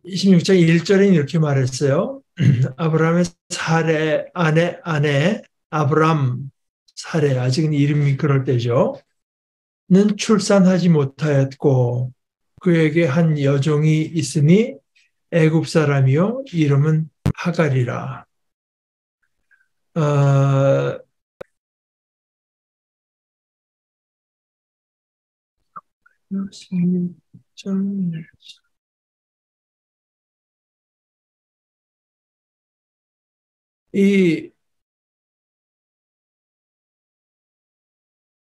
26장 1절에 이렇게 말했어요. 아브라함의 아내 아브람 사레, 아직은 이름이 그럴 때죠. 는 출산하지 못하였고 그에게 한 여종이 있으니 애굽 사람이요 이름은 하갈이라. 어, 16장. 이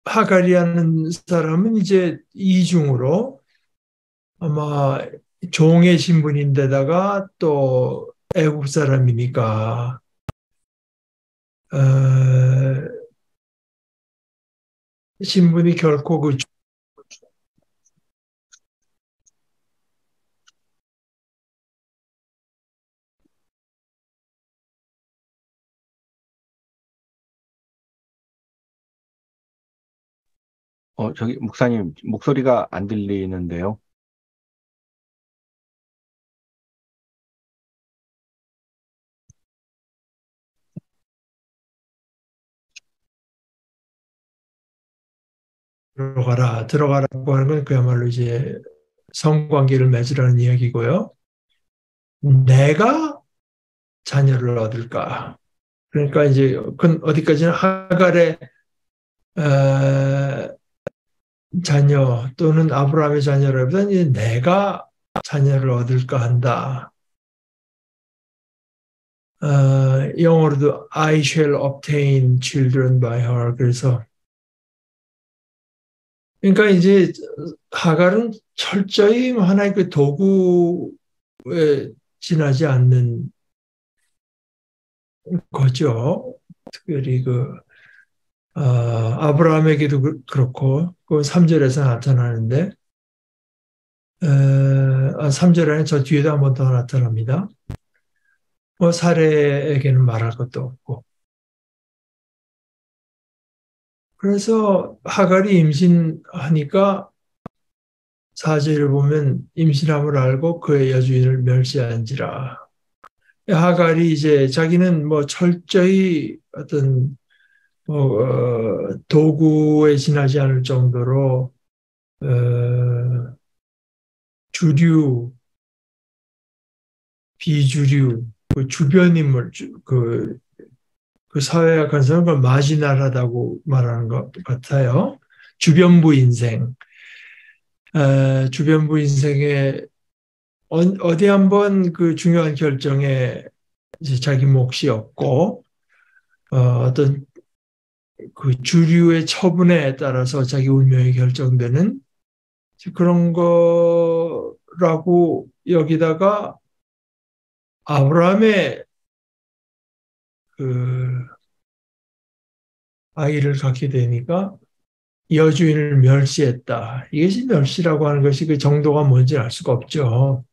하갈이라는 사람은 이제 이중으로 아마 종의 신분인데다가 또 애국 사람이니까 신분이 결코 그 저기, 목사님, 목소리가 안 들리는데요. 들어가라고 하는 건 그야말로 이제 성관계를 맺으라는 이야기고요. 내가 자녀를 얻을까? 그러니까 이제 그건 어디까지나 하갈의 어, 자녀 또는 아브라함의 자녀라기보다는 이제 내가 자녀를 얻을까 한다. 영어로도 I shall obtain children by her. 그래서 그러니까 이제 하갈은 철저히 하나의 그 도구에 지나지 않는 거죠. 특별히 아브라함에게도 그렇고 그 3절에서 나타나는데 3절에는 저 뒤에도 한 번 더 나타납니다. 뭐 사례에게는 말할 것도 없고. 그래서 하갈이 임신하니까 사절을 보면 임신함을 알고 그의 여주인을 멸시한지라. 하갈이 이제 자기는 뭐 철저히 어떤 도구에 지나지 않을 정도로 주류, 비주류, 그 주변 인물, 그 사회학 관사는 걸 마지날하다고 말하는 것 같아요. 주변부 인생. 주변부 인생에 어디 한번 그 중요한 결정에 이제 자기 몫이 없고 어떤 그 주류의 처분에 따라서 자기 운명이 결정되는 그런 거라고 여기다가 아브라함의 그 아이를 갖게 되니까 여주인을 멸시했다. 이것이 멸시라고 하는 것이 그 정도가 뭔지 알 수가 없죠.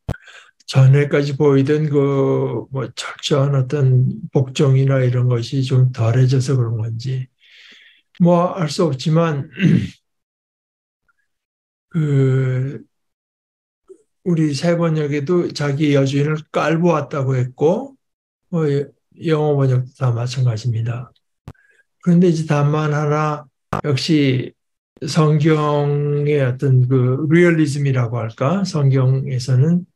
전에까지 보이던 그 뭐 철저한 어떤 복종이나 이런 것이 좀 덜해져서 그런 건지 뭐 알 수 없지만 그 우리 세 번역에도 자기 여주인을 깔고 왔다고 했고 뭐 영어 번역도 다 마찬가지입니다. 그런데 이제 다만 하나 역시 성경의 어떤 그 리얼리즘이라고 할까? 성경에서는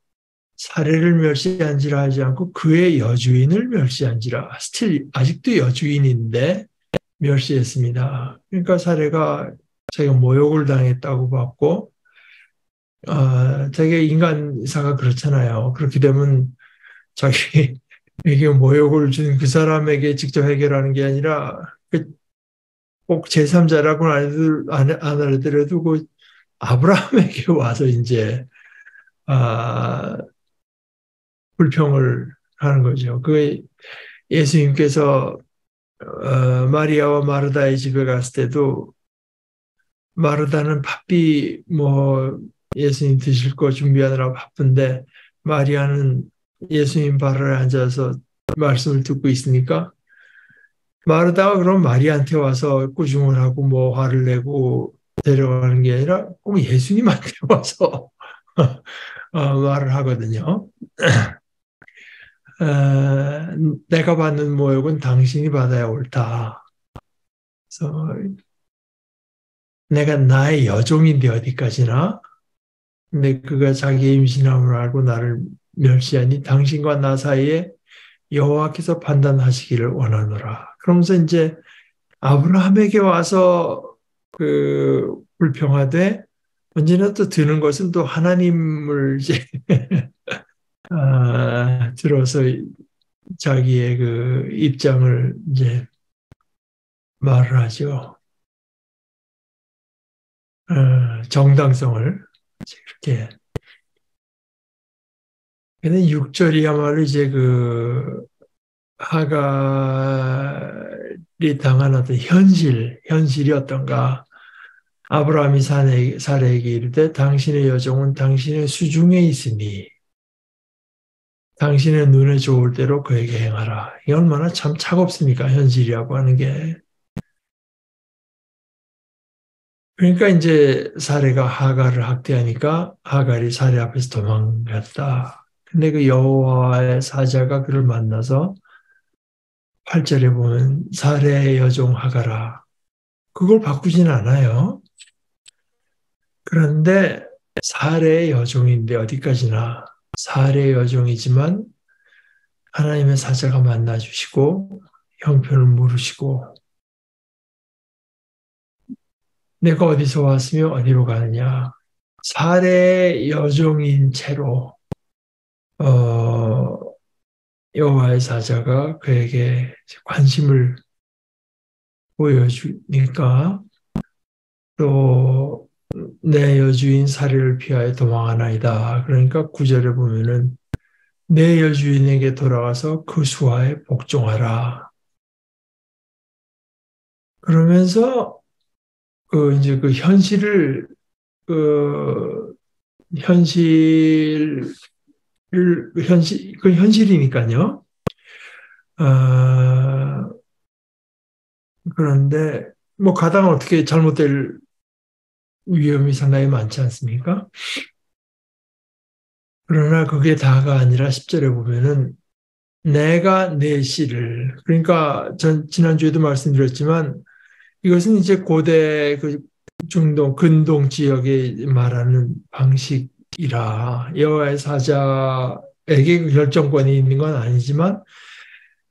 사례를 멸시한지라 하지 않고 그의 여주인을 멸시한지라. 스틸 아직도 여주인인데 멸시했습니다. 그러니까 사례가 자기가 모욕을 당했다고 봤고 자기 인간사가 그렇잖아요. 그렇게 되면 자기에게 모욕을 준 그 사람에게 직접 해결하는 게 아니라 꼭 제3자라고는 안 알더라도 그 아브라함에게 와서 이제 아, 불평을 하는 거죠. 그 예수님께서 마리아와 마르다의 집에 갔을 때도 마르다는 바삐 뭐 예수님 드실 거 준비하느라 바쁜데 마리아는 예수님 발을 앉아서 말씀을 듣고 있으니까 마르다가 그럼 마리아한테 와서 꾸중을 하고 뭐 화를 내고 데려가는 게 아니라 꼭 예수님한테 와서 말을 하거든요. 내가 받는 모욕은 당신이 받아야 옳다. 그래서 내가 나의 여종인데 어디까지나? 근데 그가 자기의 임신함을 알고 나를 멸시하니 당신과 나 사이에 여호와께서 판단하시기를 원하노라. 그러면서 이제 아브라함에게 와서 그 불평하되 언제나 또 드는 것은 또 하나님을 이제 들어서 자기의 그 입장을 이제 말을 하죠. 정당성을 이렇게. 근데 6절이야말로 이제 그 하갈이 당한 어떤 현실이 어떤가. 아브라함이 사례에게 이르되 당신의 여종은 당신의 수중에 있으니 당신의 눈에 좋을 대로 그에게 행하라. 이 얼마나 참 차갑습니까? 현실이라고 하는 게. 그러니까 이제 사례가 하갈을 학대하니까 하갈이 사례 앞에서 도망갔다. 근데 그 여호와의 사자가 그를 만나서 8절에 보면 사례의 여종 하갈아. 그걸 바꾸진 않아요. 그런데 사례의 여종인데 어디까지나 사례의 여종이지만 하나님의 사자가 만나주시고 형편을 물으시고 내가 어디서 왔으며 어디로 가느냐. 사례의 여종인 채로 여호와의 사자가 그에게 관심을 보여주니까 또 내 여주인 사례를 피하여 도망하나이다. 그러니까 9절에 보면은 내 여주인에게 돌아가서 그 수하에 복종하라. 그러면서 그 이제 그 현실을 그 현실을 그 현실이니까요. 그런데 뭐 가다가 어떻게 잘못될 위험이 상당히 많지 않습니까? 그러나 그게 다가 아니라 10절에 보면은 내가 내 씨를 그러니까 전 지난주에도 말씀드렸지만 이것은 이제 고대 그 중동 근동 지역에 말하는 방식이라 여호와의 사자에게 그 결정권이 있는 건 아니지만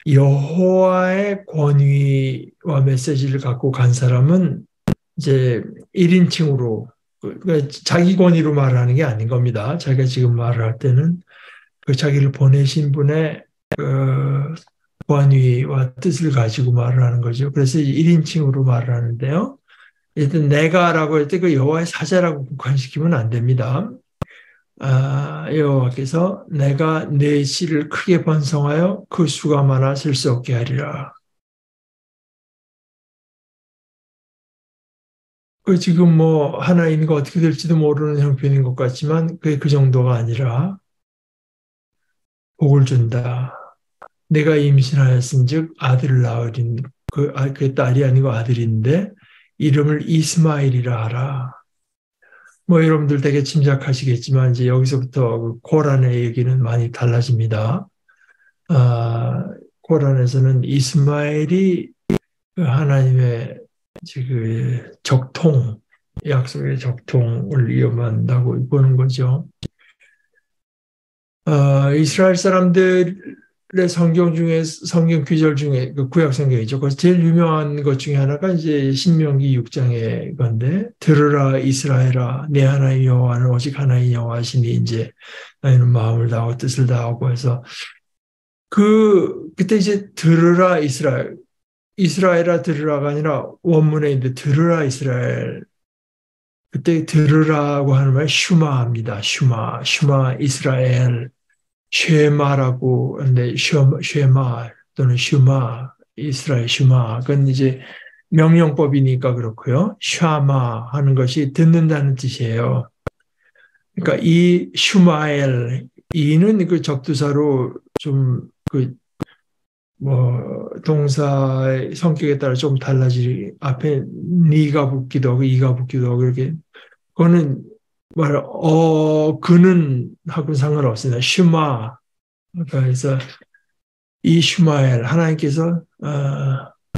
여호와의 권위와 메시지를 갖고 간 사람은 이제 1인칭으로 그러니까 자기 권위로 말하는 게 아닌 겁니다. 자기가 지금 말을 할 때는 그 자기를 보내신 분의 그 권위와 뜻을 가지고 말을 하는 거죠. 그래서 1인칭으로 말을 하는데요. 일단 내가라고 할 때 그 여호와의 사자라고 국한시키면 안 됩니다. 여호와께서 내가 내 씨를 크게 번성하여 그 수가 많아 셀 수 없게 하리라. 그 지금 뭐 하나님과 어떻게 될지도 모르는 형편인 것 같지만 그게 그 정도가 아니라 복을 준다. 내가 임신하였은즉 아들을 낳으린 그 딸이 아니고 아들인데 이름을 이스마엘이라 하라. 뭐 여러분들 되게 짐작하시겠지만 이제 여기서부터 그 고란의 얘기는 많이 달라집니다. 고란에서는 이스마엘이 그 하나님의 그 적통, 약속의 적통을 이어만다고 보는 거죠. 이스라엘 사람들의 성경 중에 성경 귀절 중에 그 구약 성경이죠. 그래서 제일 유명한 것 중에 하나가 이제 신명기 6장의 건데 들으라 이스라엘아 내 하나님 여호와는 오직 하나님 여호와시니 이제 너희는 마음을 다하고 뜻을 다하고 해서 그때 이제 들으라 이스라엘아 들으라가 아니라 원문에 있는데 들으라 이스라엘 그때 들으라고 하는 말이 슈마입니다. 슈마 이스라엘 쉐마라고 하는데 쉐마 또는 슈마 이스라엘 슈마 그건 이제 명령법이니까 그렇고요. 샤마 하는 것이 듣는다는 뜻이에요. 그러니까 이 슈마엘 이는 그 접두사로 좀 그 뭐 동사의 성격에 따라 좀 달라지 앞에 니가 붙기도 하고 이가 붙기도 하고 이렇게 그거는 그는 하고 상관없습니다. 슈마. 그래서 이 슈마엘 하나님께서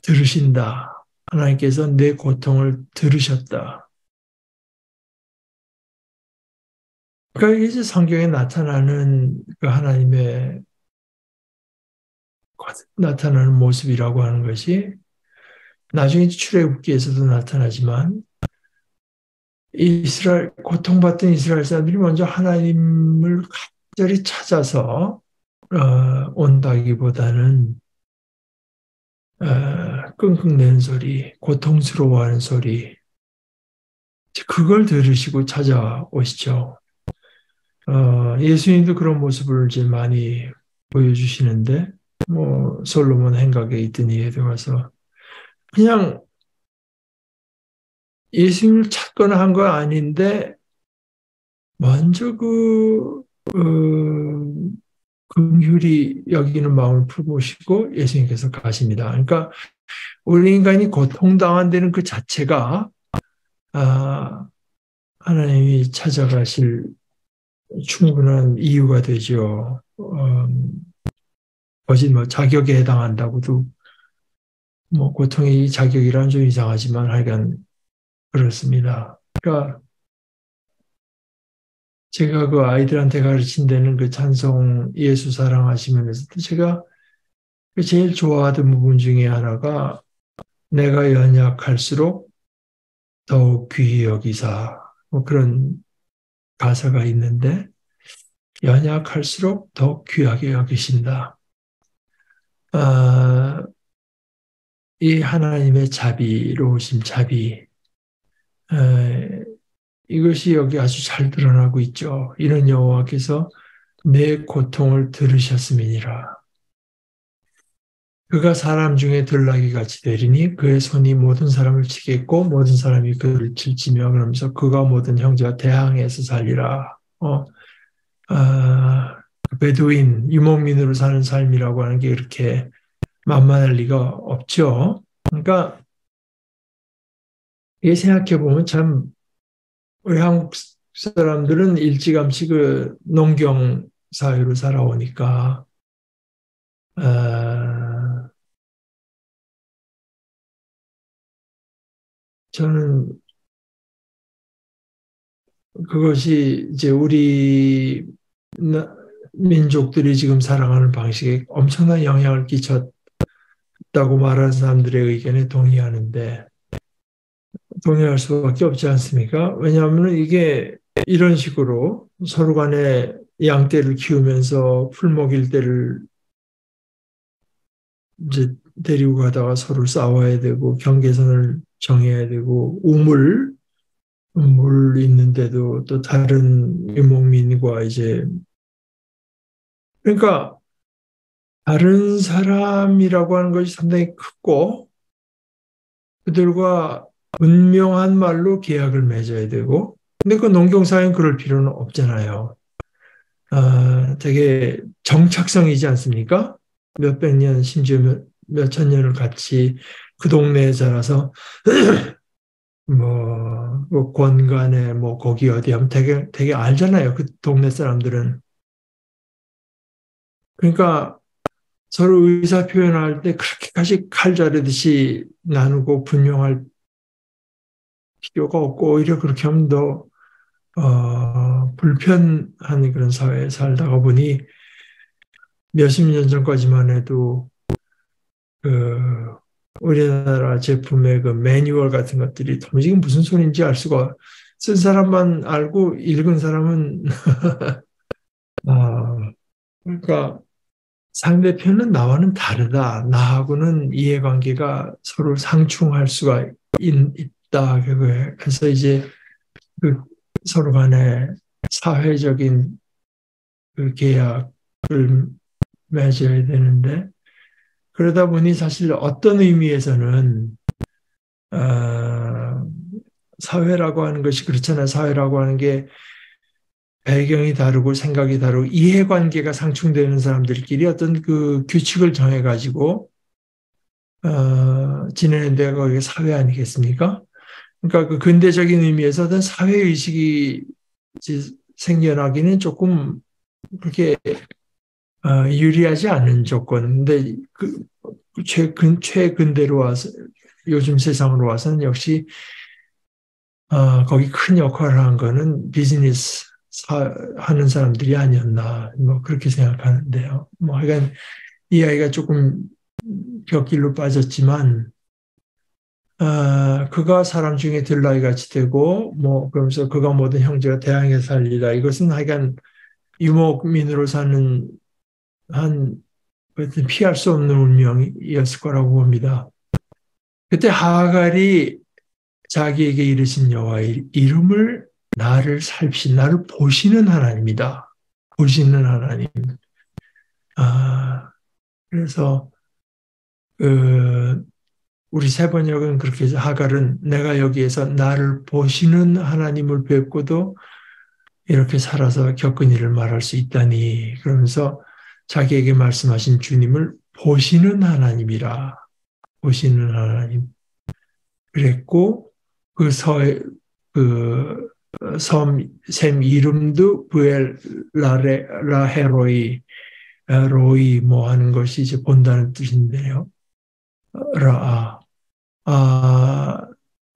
들으신다. 하나님께서 내 고통을 들으셨다. 그러니까 이제 성경에 나타나는 그 하나님의 나타나는 모습이라고 하는 것이 나중에 출애굽기에서도 나타나지만 고통받던 이스라엘 사람들이 먼저 하나님을 간절히 찾아서 온다기보다는 끙끙대는 소리, 고통스러워하는 소리, 그걸 들으시고 찾아오시죠. 예수님도 그런 모습을 이제 많이 보여주시는데, 솔로몬 행각에 있던 이에 들어가서 그냥 예수님을 찾거나 한 건 아닌데, 먼저 긍휼히 여기는 마음을 품으시고 예수님께서 가십니다. 그러니까 우리 인간이 고통당한 데는 그 자체가 하나님이 찾아가실 충분한 이유가 되죠. 거짓 자격에 해당한다고도 고통이 자격이란 좀 이상하지만 하여간 그렇습니다. 그러니까 제가 그 아이들한테 가르친 데는 그 찬송 예수 사랑하시면서도 제가 제일 좋아하던 부분 중에 하나가 내가 연약할수록 더욱 귀히 여기사 그런 가사가 있는데 연약할수록 더욱 귀하게 여기신다. 이 하나님의 자비로우심 자비 이것이 여기 아주 잘 드러나고 있죠. 이는 여호와께서 내 고통을 들으셨음이니라. 그가 사람 중에 들나귀같이 되리니 그의 손이 모든 사람을 치겠고 모든 사람이 그를 칠지며 그러면서 그가 모든 형제와 대항해서 살리라. 베두인, 유목민으로 사는 삶이라고 하는 게 이렇게 만만할 리가 없죠. 그러니까 이게 생각해 보면 참 우리 한국 사람들은 일찌감치 그 농경 사회로 살아오니까 저는 그것이 이제 우리 민족들이 지금 살아가는 방식에 엄청난 영향을 끼쳤다고 말하는 사람들의 의견에 동의하는데 동의할 수밖에 없지 않습니까? 왜냐하면 이게 이런 식으로 서로 간에 양떼를 키우면서 풀 먹일 때를 이제 데리고 가다가 서로 싸워야 되고 경계선을 정해야 되고 물 있는데도 또 다른 유목민과 이제 그러니까 다른 사람이라고 하는 것이 상당히 크고 그들과 분명한 말로 계약을 맺어야 되고 근데 그 농경사회는 그럴 필요는 없잖아요. 되게 정착성이지 않습니까? 몇백 년 심지어 몇천 년을 같이 그 동네에 자라서 권간에 거기 어디 하면 되게 알잖아요. 그 동네 사람들은. 그러니까 서로 의사 표현할 때 그렇게까지 칼 자르듯이 나누고 분명할 필요가 없고 오히려 그렇게 하면 더 불편한 그런 사회에 살다가 보니 몇십 년 전까지만 해도 그 우리나라 제품의 그 매뉴얼 같은 것들이 도무지 무슨 소리인지 알 수가 쓴 사람만 알고 읽은 사람은 그러니까 상대편은 나와는 다르다. 나하고는 이해관계가 서로 상충할 수가 있다. 그래서 이제 그 서로 간에 사회적인 그 계약을 맺어야 되는데 그러다 보니 사실 어떤 의미에서는 사회라고 하는 것이 그렇잖아요. 사회라고 하는 게 배경이 다르고 생각이 다르고 이해관계가 상충되는 사람들끼리 어떤 그 규칙을 정해가지고 지내는 데가 거기 사회 아니겠습니까? 그러니까 그 근대적인 의미에서 어떤 사회의식이 생겨나기는 조금 그렇게 유리하지 않은 조건. 근데 최근대로 와서 요즘 세상으로 와서는 역시 거기 큰 역할을 한 거는 비즈니스 하는 사람들이 아니었나 뭐 그렇게 생각하는데요. 뭐 하여간 이 아이가 조금 곁길로 빠졌지만 그가 사람 중에 들나이 같이 되고 뭐 그러면서 그가 모든 형제가 대항해 살리라. 이것은 하여간 유목민으로 사는 한 피할 수 없는 운명이었을 거라고 봅니다. 그때 하갈이 자기에게 이르신 여호와의 이름을 나를 살피신 나를 보시는 하나님이다. 보시는 하나님. 그래서 그 우리 세번역은 그렇게 해서 하갈은 내가 여기에서 나를 보시는 하나님을 뵙고도 이렇게 살아서 겪은 일을 말할 수 있다니 그러면서 자기에게 말씀하신 주님을 보시는 하나님이라 보시는 하나님 그랬고 그섬 이름도 브엘 라헤로이 로이 뭐 하는 것이 이제 본다는 뜻인데요. 라아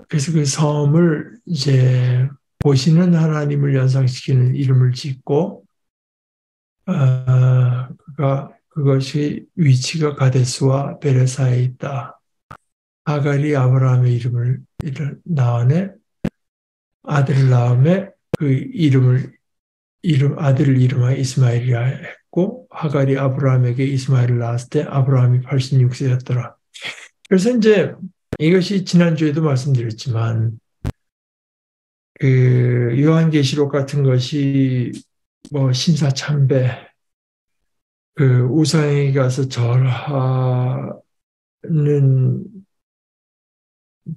그래서 그 섬을 이제 보시는 하나님을 연상시키는 이름을 짓고 그것이 위치가 가데스와 베레사에 있다. 하갈이 아브라함의 이름을 낳으네 아들을 낳음에 그 아들을 이름하여 이스마엘이라 했고 하갈이 아브라함에게 이스마엘을 낳았을 때 아브라함이 86세였더라. 그래서 이제 이것이 지난주에도 말씀드렸지만 그 요한계시록 같은 것이 뭐 신사참배 그 우상에 가서 절하는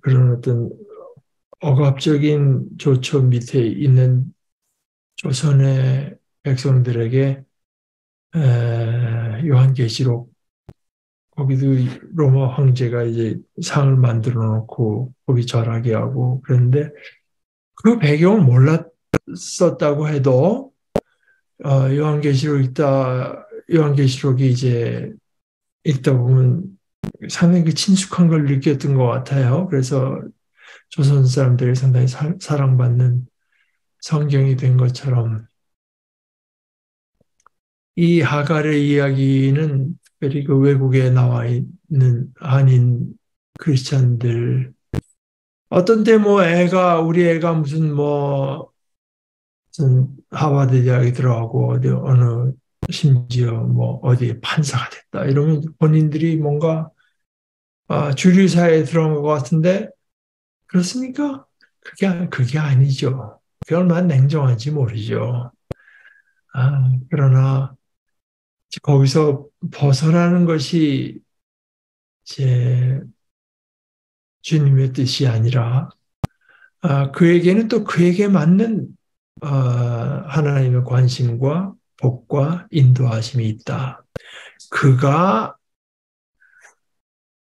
그런 어떤 억압적인 조처 밑에 있는 조선의 백성들에게 요한계시록 거기도 로마 황제가 이제 상을 만들어 놓고 거기 절하게 하고 그런데 그 배경을 몰랐었다고 해도 요한계시록이 이제 읽다 보면 상당히 그 친숙한 걸 느꼈던 것 같아요. 그래서 조선 사람들이 상당히 사랑받는 성경이 된 것처럼 이 하갈의 이야기는 특별히 그 외국에 나와 있는 한인 크리스찬들 어떤 때 뭐 우리 애가 무슨 하버드 대학에 들어가고 어느 심지어 뭐 어디에 판사가 됐다 이러면 본인들이 뭔가 주류 사회에 들어간 것 같은데 그렇습니까? 그게 아니죠. 그게 얼마나 냉정한지 모르죠. 그러나 거기서 벗어나는 것이 제 주님의 뜻이 아니라 그에게는 또 그에게 맞는 하나님의 관심과 복과 인도하심이 있다. 그가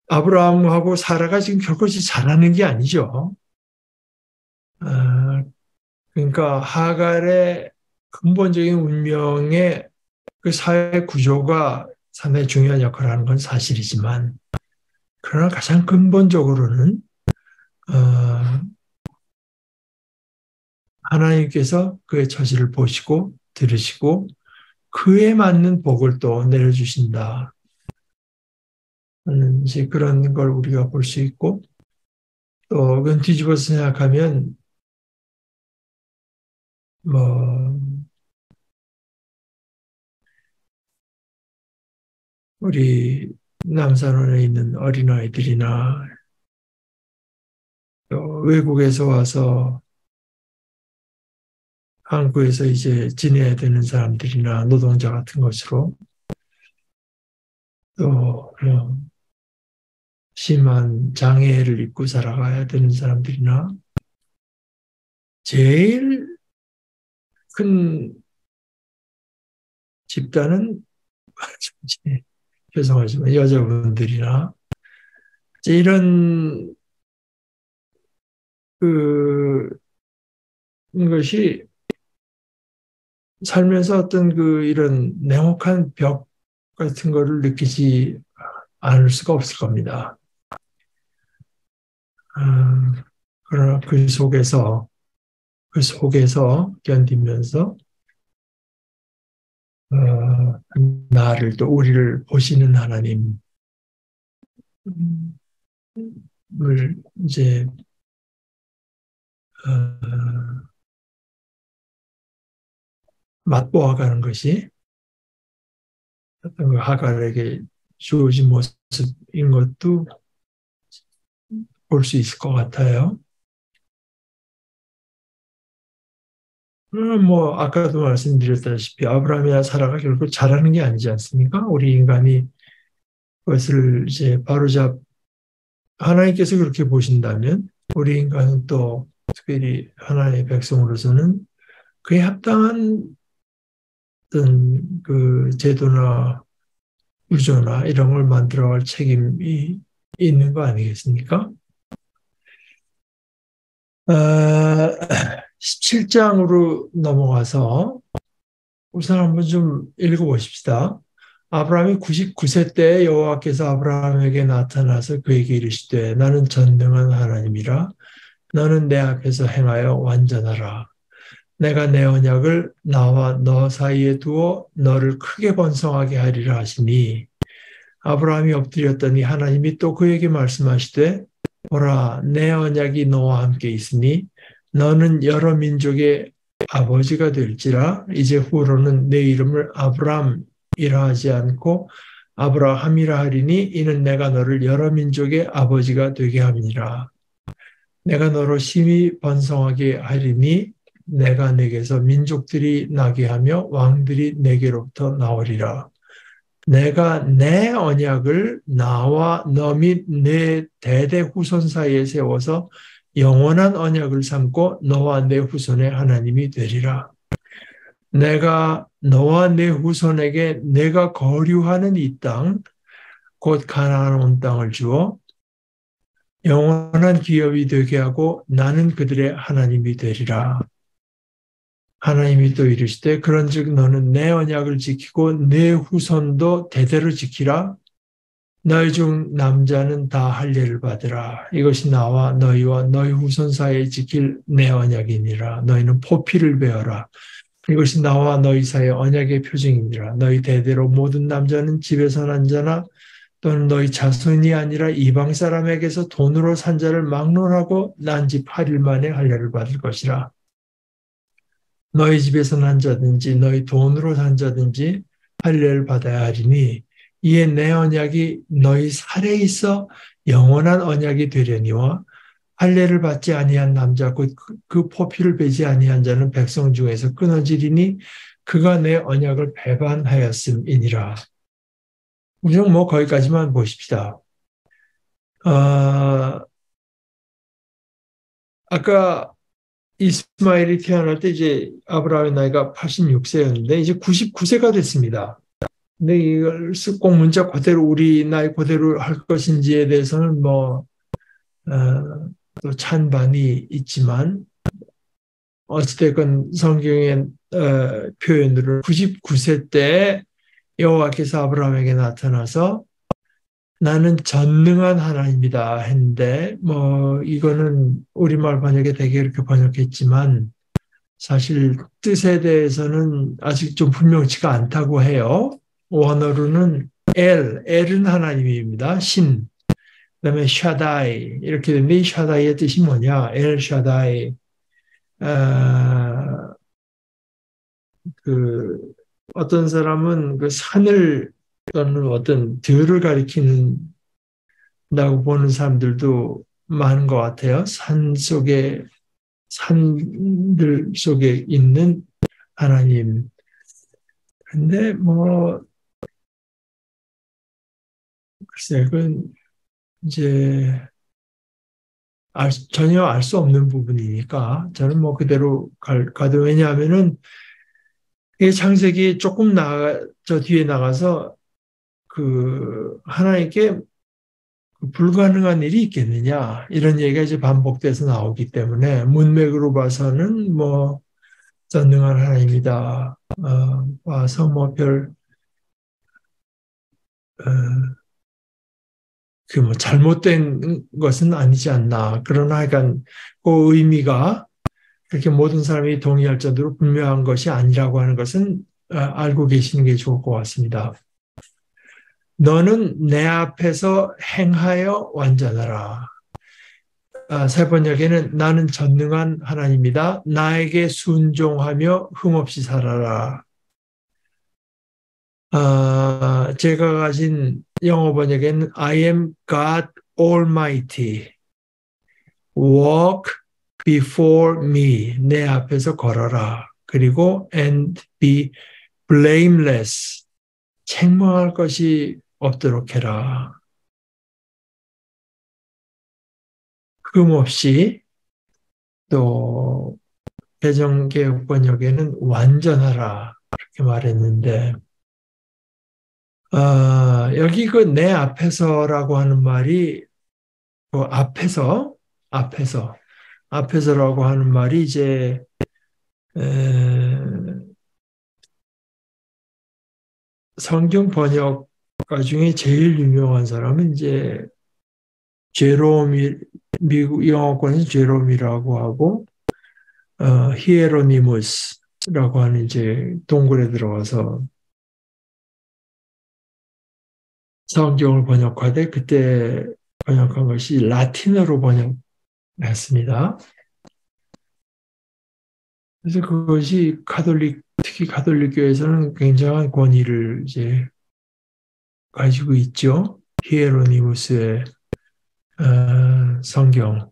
아브라함하고 사라가 지금 결코 잘하는 게 아니죠. 그러니까 하갈의 근본적인 운명의 그 사회 구조가 상당히 중요한 역할을 하는 건 사실이지만 그러나 가장 근본적으로는 하나님께서 그의 처지를 보시고 들으시고 그에 맞는 복을 또 내려주신다. 하는 이제 그런 걸 우리가 볼 수 있고 또 그건 뒤집어서 생각하면 뭐 우리 남산원에 있는 어린아이들이나 또 외국에서 와서 한국에서 이제 지내야 되는 사람들이나 노동자 같은 것으로 또뭐 심한 장애를 입고 살아가야 되는 사람들이나 제일 큰 집단은 죄송하지만 여자분들이나 이런 그 것이 살면서 어떤 이런 냉혹한 벽 같은 거를 느끼지 않을 수가 없을 겁니다. 그러나 그 속에서 견디면서 나를 또 우리를 보시는 하나님을 이제 맛보아가는 것이 어떤 하갈에게 주어진 모습인 것도 볼 수 있을 것 같아요. 뭐 아까도 말씀드렸다시피 아브라함이나 사라가 결국 잘하는 게 아니지 않습니까? 우리 인간이 그것을 이제 바로잡 하나님께서 그렇게 보신다면 우리 인간은 또 특별히 하나님의 백성으로서는 그에 합당한 어떤 그 제도나 구조나 이런 걸 만들어갈 책임이 있는 거 아니겠습니까? 17장으로 넘어가서 우선 한번 좀 읽어보십시다. 아브라함이 99세 때 여호와께서 아브라함에게 나타나서 그에게 이르시되 나는 전능한 하나님이라 너는 내 앞에서 행하여 완전하라. 내가 내 언약을 나와 너 사이에 두어 너를 크게 번성하게 하리라 하시니 아브라함이 엎드렸더니 하나님이 또 그에게 말씀하시되 보라 내 언약이 너와 함께 있으니 너는 여러 민족의 아버지가 될지라 이제 후로는 내 이름을 아브라함이라 하지 않고 아브라함이라 하리니 이는 내가 너를 여러 민족의 아버지가 되게 함이니라. 내가 너로 심히 번성하게 하리니 내가 내게서 민족들이 나게 하며 왕들이 내게로부터 나오리라. 내가 내 언약을 나와 너 및 내 대대 후손 사이에 세워서 영원한 언약을 삼고 너와 내 후손의 하나님이 되리라. 내가 너와 내 후손에게 내가 거류하는 이 땅, 곧 가나안 온 땅을 주어 영원한 기업이 되게 하고 나는 그들의 하나님이 되리라. 하나님이 또 이르시되 그런즉 너는 내 언약을 지키고 내 후손도 대대로 지키라. 너희 중 남자는 다 할례를 받으라. 이것이 나와 너희와 너희 후손 사이에 지킬 내 언약이니라. 너희는 포피를 베어라. 이것이 나와 너희 사이의 언약의 표징이니라. 너희 대대로 모든 남자는 집에서 난 자나 또는 너희 자손이 아니라 이방 사람에게서 돈으로 산 자를 막론하고 난 지 8일 만에 할례를 받을 것이라. 너희 집에서 난 자든지 너희 돈으로 산 자든지 할례를 받아야 하리니 이에 내 언약이 너희 살에 있어 영원한 언약이 되려니와 할례를 받지 아니한 남자 곧 그 포피를 베지 아니한 자는 백성 중에서 끊어지리니 그가 내 언약을 배반하였음이니라. 우선 뭐 거기까지만 보십시다. 아까 이스마엘이 태어날 때 이제 아브라함의 나이가 86세였는데 이제 99세가 됐습니다. 근데 이걸 꼭 문자 그대로 우리 나이 그대로 할 것인지에 대해서는 또 찬반이 있지만 어찌됐건 성경의 표현으로 99세 때 여호와께서 아브라함에게 나타나서 나는 전능한 하나님이다 했는데 이거는 우리말 번역에 되게 이렇게 번역했지만 사실 뜻에 대해서는 아직 좀 분명치가 않다고 해요. 원어로는 엘은 하나님입니다. 신. 그다음에 샤다이 이렇게 되는데 이 샤다이의 뜻이 뭐냐? 엘 샤다이. 그 어떤 사람은 그 산을 또는 어떤 들을 가리키는다고 보는 사람들도 많은 것 같아요. 산들 속에 있는 하나님. 근데 글쎄, 그건 이제 전혀 알 수 없는 부분이니까 저는 그대로 가도 왜냐하면은 이 창세기 조금 저 뒤에 나가서 그 하나님께 불가능한 일이 있겠느냐 이런 얘기가 이제 반복돼서 나오기 때문에 문맥으로 봐서는 전능한 하나님이다. 와서 뭐 그 뭐 잘못된 것은 아니지 않나. 그러나 하여간 그 의미가 그렇게 모든 사람이 동의할 정도로 분명한 것이 아니라고 하는 것은 알고 계시는 게 좋을 것 같습니다. 너는 내 앞에서 행하여 완전하라. 세 번역에는 나는 전능한 하나님이다. 나에게 순종하며 흠없이 살아라. 제가 가진 영어 번역에는 I am God Almighty. Walk before me. 내 앞에서 걸어라. 그리고 and be blameless. 책망할 것이 없도록 해라. 흠없이 또 개정개혁 번역에는 완전하라 이렇게 말했는데 여기 그 내 앞에서라고 하는 말이 그 앞에서라고 하는 말이 이제 성경 번역가 중에 제일 유명한 사람은 이제 제롬이 미국 영어권에서 제롬이라고 하고 히에로니무스라고 하는 이제 동굴에 들어가서 성경을 번역하되 그때 번역한 것이 라틴어로 번역했습니다. 그래서 그것이 특히 가톨릭 교회에서는 굉장한 권위를 이제 가지고 있죠. 히에로니무스의 성경.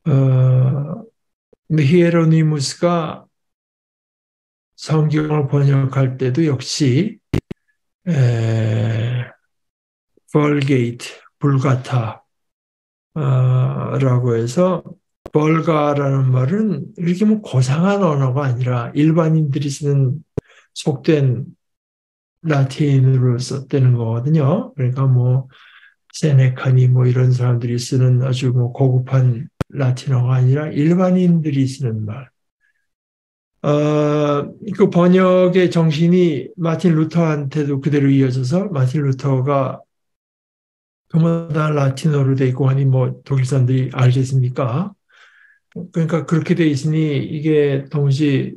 근데 히에로니무스가 성경을 번역할 때도 역시 벌게이트, 불가타 라고 해서 벌가라는 말은 이렇게 뭐 고상한 언어가 아니라 일반인들이 쓰는 속된 라틴으로 썼다는 거거든요. 그러니까 뭐 세네카니 뭐 이런 사람들이 쓰는 아주 뭐 고급한 라틴어가 아니라 일반인들이 쓰는 말. 그 번역의 정신이 마틴 루터한테도 그대로 이어져서 마틴 루터가 그마다 라틴어로 돼 있고 하니 뭐 독일 사람들이 알겠습니까? 그러니까 그렇게 돼 있으니 이게 동시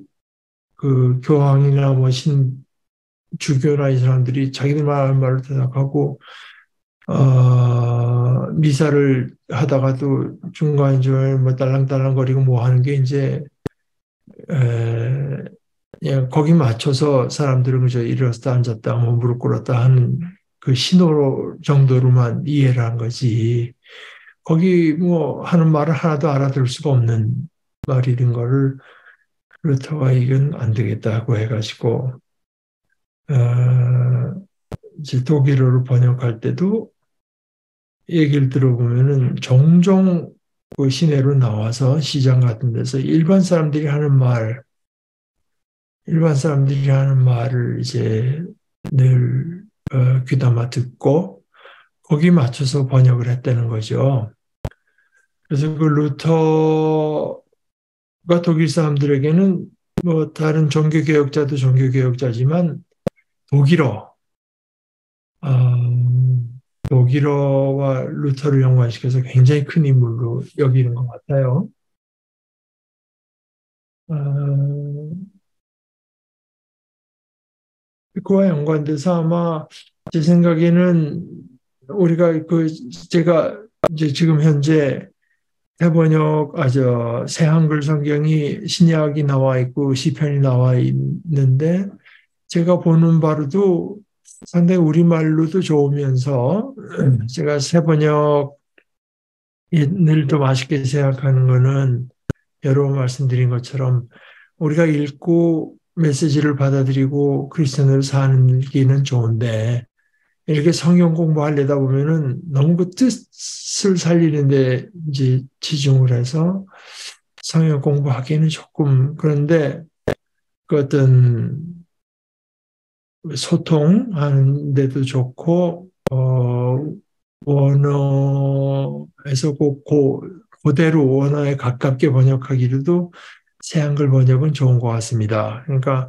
그 교황이나 뭐 주교나 이 사람들이 자기들 말하는 말을 대답하고 미사를 하다가도 중간중간에 뭐 딸랑딸랑거리고 뭐 하는 게 이제 그냥 거기 맞춰서 사람들은 그저 일어섰다 앉았다 뭐 무릎 꿇었다 하는 그 신호 정도로만 이해를 한 거지. 거기 뭐 하는 말을 하나도 알아들을 수가 없는 말이 된 거를 루터가 이건 안 되겠다고 해가지고 이제 독일어로 번역할 때도 얘기를 들어보면은 종종 그 시내로 나와서 시장 같은 데서 일반 사람들이 하는 말을 이제 늘 귀담아 듣고 거기 맞춰서 번역을 했다는 거죠. 그래서 그 루터가 독일 사람들에게는 뭐 다른 종교개혁자도 종교개혁자지만 독일어, 독일어와 루터를 연관시켜서 굉장히 큰 인물로 여기는 것 같아요. 그와 연관돼서 아마 제 생각에는 우리가 제가 이제 지금 현재 새 한글 성경이 신약이 나와 있고 시편이 나와 있는데 제가 보는 바로도 상당히 우리말로도 좋으면서 제가 새 번역을 더 맛있게 생각하는 거는 여러 번 말씀드린 것처럼 우리가 읽고 메시지를 받아들이고 크리스천으로 사는 길은 좋은데 이렇게 성경 공부하려다 보면은 너무 그 뜻을 살리는데 이제 치중을 해서 성경 공부하기에는 조금 그런데 그 어떤 소통하는 데도 좋고 원어에서 그대로 원어에 가깝게 번역하기로도 새 한글 번역은 좋은 것 같습니다. 그러니까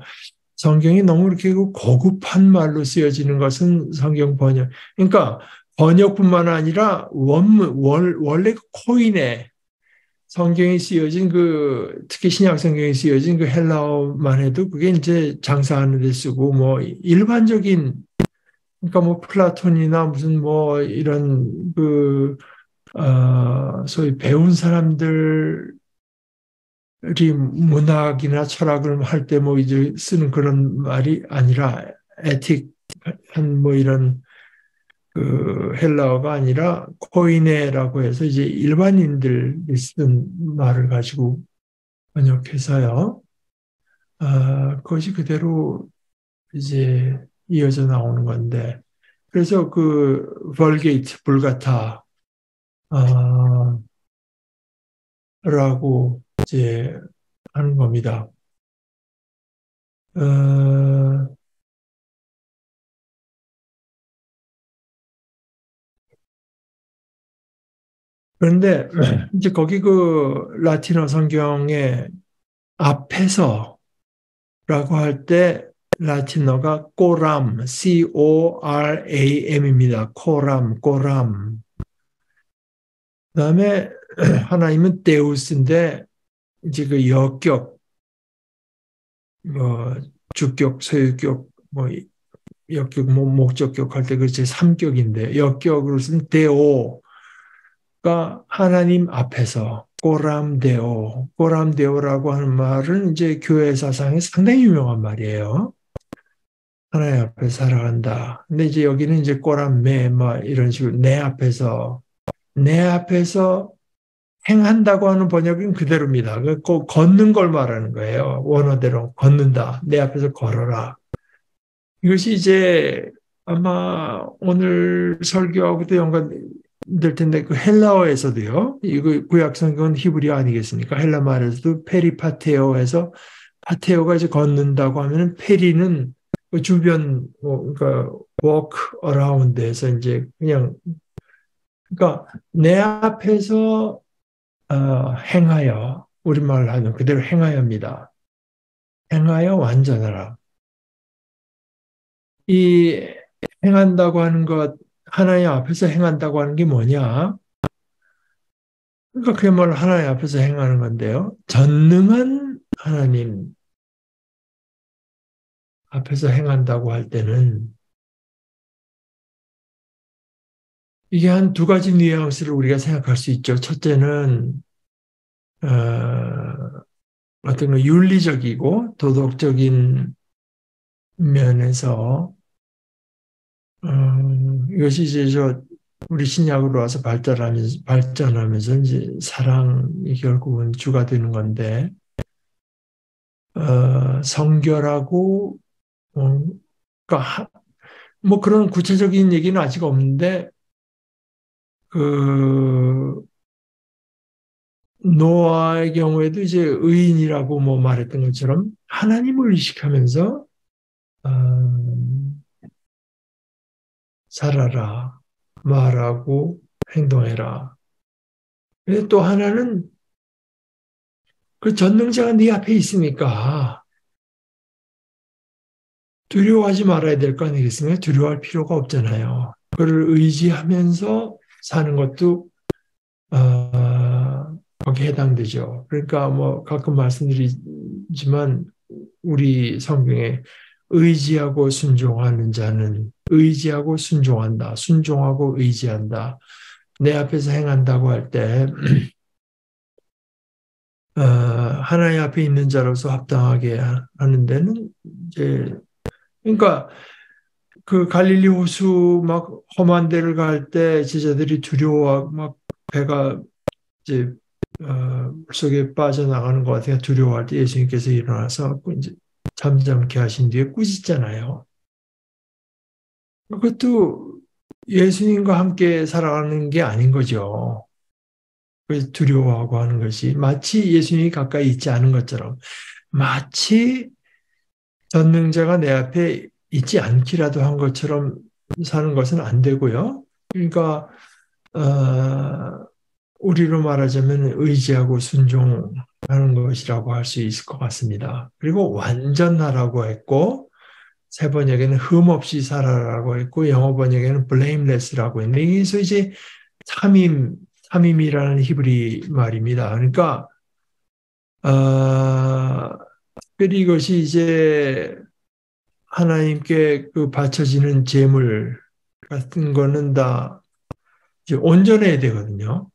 성경이 너무 이렇게 고급한 말로 쓰여지는 것은 성경 번역. 그러니까 번역뿐만 아니라 원래 그 코인에 성경이 쓰여진 특히 신약 성경이 쓰여진 그 헬라어만 해도 그게 이제 장사하는 데 쓰고 뭐 일반적인 그러니까 뭐 플라톤이나 무슨 뭐 이런 소위 배운 사람들이 문학이나 철학을 할 때 뭐 이제 쓰는 그런 말이 아니라 에틱한 뭐 이런 헬라어가 아니라 코이네라고 해서 이제 일반인들이 쓰는 말을 가지고 번역해서요. 그것이 그대로 이제 이어져 나오는 건데 그래서 벌게이트 불가타 라고 이제 하는 겁니다. 그런데 이제 거기 라틴어 성경의 앞에서라고 할 때 라틴어가 코람, CORAM입니다. 코람. 그다음에 하나님은 데우스인데 이제 역격, 뭐 주격, 소유격, 뭐 역격, 뭐 목적격 할 때 그렇지 삼격인데 역격으로 쓴 데오가 하나님 앞에서 꼬람데오라고 하는 말은 이제 교회 사상에 상당히 유명한 말이에요. 하나님 앞에 살아간다. 근데 이제 여기는 이제 꼬람매 뭐 이런 식으로 내 앞에서 행한다고 하는 번역은 그대로입니다. 꼭 걷는 걸 말하는 거예요. 원어대로 걷는다. 내 앞에서 걸어라. 이것이 이제 아마 오늘 설교하고도 연관될 텐데 그 헬라어에서도요. 이거 구약 성경은 히브리어 아니겠습니까? 헬라 말에서도 페리파테오에서 파테오가 이제 걷는다고 하면은 페리는 그 주변 그러니까 walk around에서 이제 그냥 그러니까 내 앞에서 행하여 우리말로 하는 그대로 행하여입니다. 행하여 완전하라. 이 행한다고 하는 것 하나님 앞에서 행한다고 하는 게 뭐냐? 그러니까 그야말로 하나님 앞에서 행하는 건데요. 전능한 하나님 앞에서 행한다고 할 때는 이게 한 두 가지 뉘앙스를 우리가 생각할 수 있죠. 첫째는 어떤 윤리적이고 도덕적인 면에서 이것이 이제 우리 신약으로 와서 발전하면서 이제 사랑이 결국은 주가 되는 건데 성결하고 그러니까 뭐 그런 구체적인 얘기는 아직 없는데 노아의 경우에도 이제 의인이라고 뭐 말했던 것처럼 하나님을 의식하면서 살아라, 말하고 행동해라. 근데 또 하나는 그 전능자가 네 앞에 있으니까 두려워하지 말아야 될 거 아니겠습니까? 두려워할 필요가 없잖아요. 그를 의지하면서 사는 것도 거기에 해당되죠. 그러니까 뭐 가끔 말씀드리지만 우리 성경에 의지하고 순종하는 자는 의지하고 순종한다. 순종하고 의지한다. 내 앞에서 행한다고 할 때 하나님 앞에 있는 자로서 합당하게 하는 데는 이제 그러니까 그 갈릴리 호수 막 험한 데를 갈 때 제자들이 두려워 막 배가 이제 물속에 빠져나가는 것 같아요. 두려워할 때 예수님께서 일어나서 이제 잠잠케 하신 뒤에 꾸짖잖아요. 그것도 예수님과 함께 살아가는 게 아닌 거죠. 그래서 두려워하고 하는 것이 마치 예수님이 가까이 있지 않은 것처럼 마치 전능자가 내 앞에 있지 않기라도 한 것처럼 사는 것은 안 되고요. 그러니까 우리로 말하자면 의지하고 순종하는 하는 것이라고 할 수 있을 것 같습니다. 그리고 완전하라고 했고, 세 번역에는 흠 없이 살아라고 했고, 영어 번역에는 blameless라고 했는데, 여기서 이제 삼임이라는 히브리 말입니다. 그러니까, 특별히 이것이 이제 하나님께 그 바쳐지는 제물 같은 거는 다 이제 온전해야 되거든요.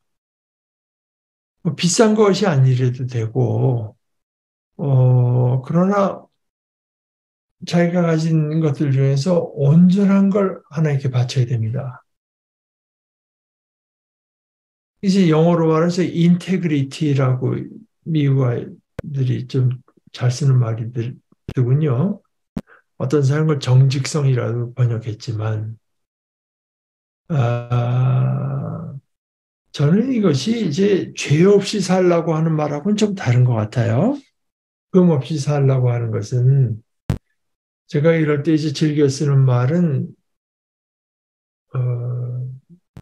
뭐 비싼 것이 아니래도 되고, 그러나 자기가 가진 것들 중에서 온전한 걸 하나님께 바쳐야 됩니다. 이제 영어로 말해서 인테그리티라고 미국아들이 좀 잘 쓰는 말이더군요. 어떤 사람은 걸 정직성이라고 번역했지만, 저는 이것이 이제 죄 없이 살라고 하는 말하고는 좀 다른 것 같아요. 흠 없이 살라고 하는 것은 제가 이럴 때 이제 즐겨 쓰는 말은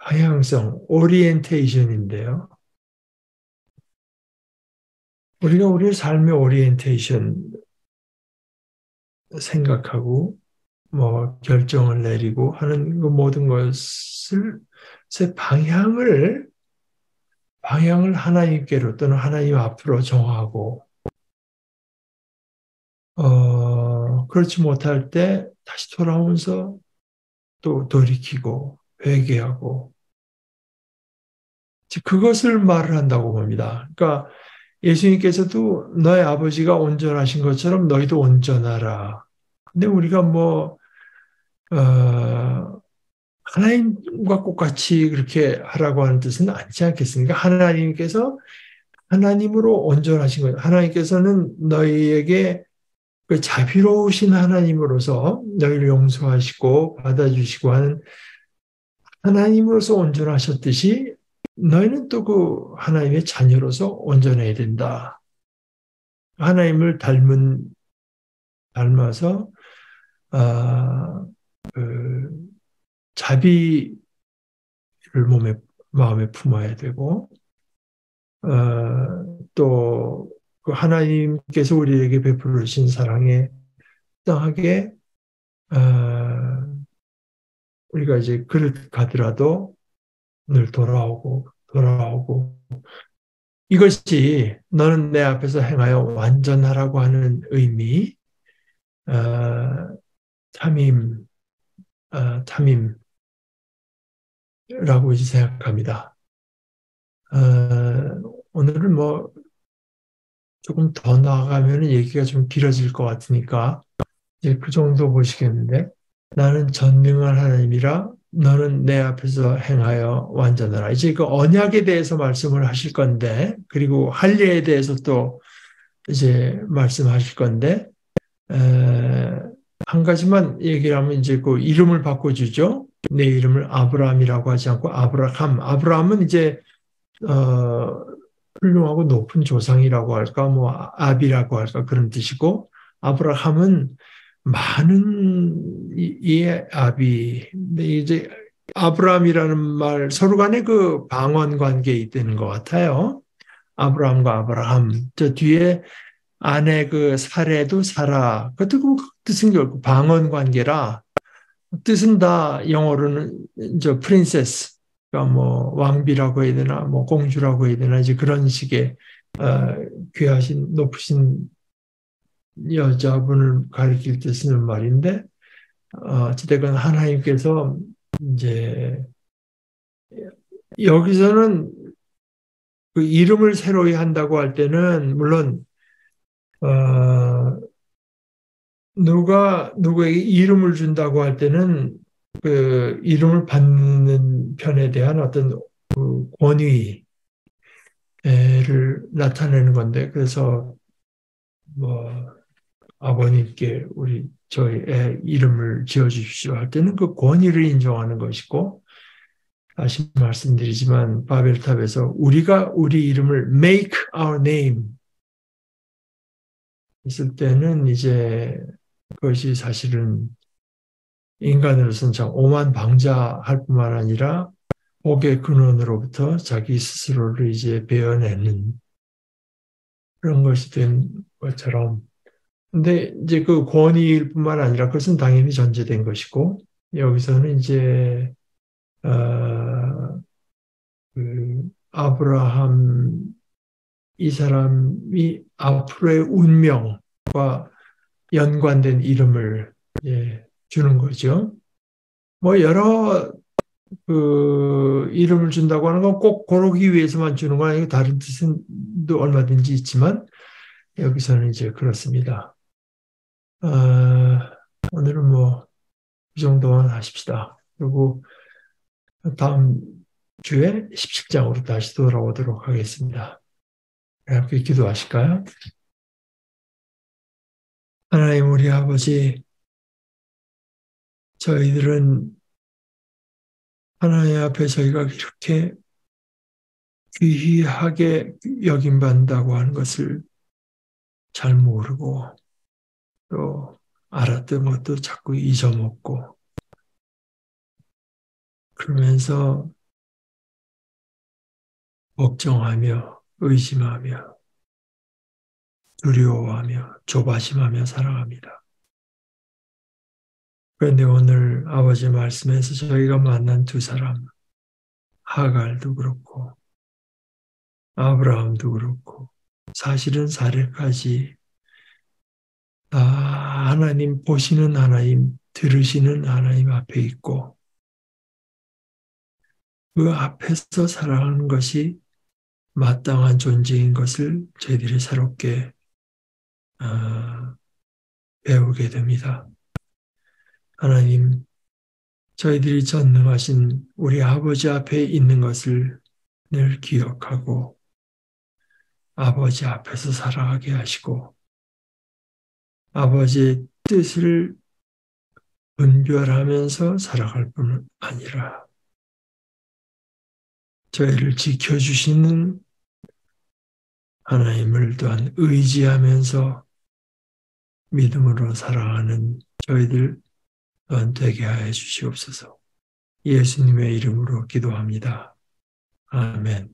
방향성, 오리엔테이션인데요. 우리가 우리의 삶의 오리엔테이션 생각하고 뭐 결정을 내리고 하는 그 모든 것을 제 방향을 하나님께로 또는 하나님 앞으로 정하고 그렇지 못할 때 다시 돌아오면서 또 돌이키고 회개하고 그것을 말을 한다고 봅니다. 그러니까 예수님께서도 너의 아버지가 온전하신 것처럼 너희도 온전하라. 근데 우리가 뭐 하나님과 똑같이 그렇게 하라고 하는 뜻은 아니지 않겠습니까? 하나님께서 하나님으로 온전하신 것, 하나님께서는 너희에게 그 자비로우신 하나님으로서 너희를 용서하시고 받아주시고 하는 하나님으로서 온전하셨듯이 너희는 또 그 하나님의 자녀로서 온전해야 된다. 하나님을 닮아서 그 자비를 마음에 품어야 되고 또 그 하나님께서 우리에게 베풀으신 사랑에 합당하게 우리가 이제 그를 가더라도 늘 돌아오고 이것이 너는 내 앞에서 행하여 완전하라고 하는 의미 탐임 탐임이라고 이제 생각합니다. 오늘은 뭐 조금 더 나아가면 얘기가 좀 길어질 것 같으니까 이제 그 정도 보시겠는데 나는 전능한 하나님이라 너는 내 앞에서 행하여 완전하라. 이제 그 언약에 대해서 말씀을 하실 건데 그리고 할례에 대해서 또 이제 말씀하실 건데 한 가지만 얘기를 하면 이제 그 이름을 바꿔주죠. 내 이름을 아브라함이라고 하지 않고 아브라함. 아브라함은 이제 훌륭하고 높은 조상이라고 할까, 뭐 아비라고 할까 그런 뜻이고 아브라함은 많은 이의 아비. 근데 이제 아브라함이라는 말 서로 간에 그 방언 관계에 있다는 것 같아요. 아브라함과 아브라함. 저 뒤에 아내 그 사례도 사라. 그것도 그 뜻은 결국 방언 관계라. 뜻은 다 영어로는 저 프린세스. 그러니까 뭐 왕비라고 해야 되나, 뭐 공주라고 해야 되나 이제 그런 식의 귀하신 높으신 여자분을 가리킬 때 쓰는 말인데 어찌됐건 하나님께서 이제 여기서는 그 이름을 새로이 한다고 할 때는 물론 누가 누구에게 이름을 준다고 할 때는 그 이름을 받는 편에 대한 어떤 그 권위를 나타내는 건데 그래서 뭐 아버님께 저희 애 이름을 지어 주십시오 할 때는 그 권위를 인정하는 것이고 다시 말씀드리지만 바벨탑에서 우리가 우리 이름을 make our name 있을 때는 이제 그것이 사실은 인간으로서는 참 오만방자할 뿐만 아니라 복의 근원으로부터 자기 스스로를 이제 베어내는 그런 것이 된 것처럼. 근데 이제 그 권위일 뿐만 아니라 그것은 당연히 전제된 것이고, 여기서는 이제, 그 아브라함, 이 사람이 앞으로의 운명과 연관된 이름을 주는 거죠. 뭐 여러 그 이름을 준다고 하는 건 꼭 고르기 위해서만 주는 건 아니고 다른 뜻도 얼마든지 있지만 여기서는 이제 그렇습니다. 오늘은 뭐 이 정도만 하십시다. 그리고 다음 주에 17장으로 다시 돌아오도록 하겠습니다. 함께 기도하실까요? 하나님 우리 아버지, 저희들은 하나님 앞에 저희가 이렇게 귀하게 여김받는다고 하는 것을 잘 모르고 또 알았던 것도 자꾸 잊어먹고 그러면서 걱정하며 의심하며 두려워하며 조바심하며 살아갑니다. 그런데 오늘 아버지 말씀에서 저희가 만난 두 사람, 하갈도 그렇고 아브라함도 그렇고 사실은 사례까지 다 하나님 보시는 하나님, 들으시는 하나님 앞에 있고 그 앞에서 살아가는 것이 마땅한 존재인 것을 저희들이 새롭게 배우게 됩니다. 하나님, 저희들이 전능하신 우리 아버지 앞에 있는 것을 늘 기억하고 아버지 앞에서 살아가게 하시고 아버지의 뜻을 분별하면서 살아갈 뿐 아니라 저희를 지켜주시는 하나님을 또한 의지하면서 믿음으로 살아가는 저희들 또한 되게 하여 주시옵소서. 예수님의 이름으로 기도합니다. 아멘.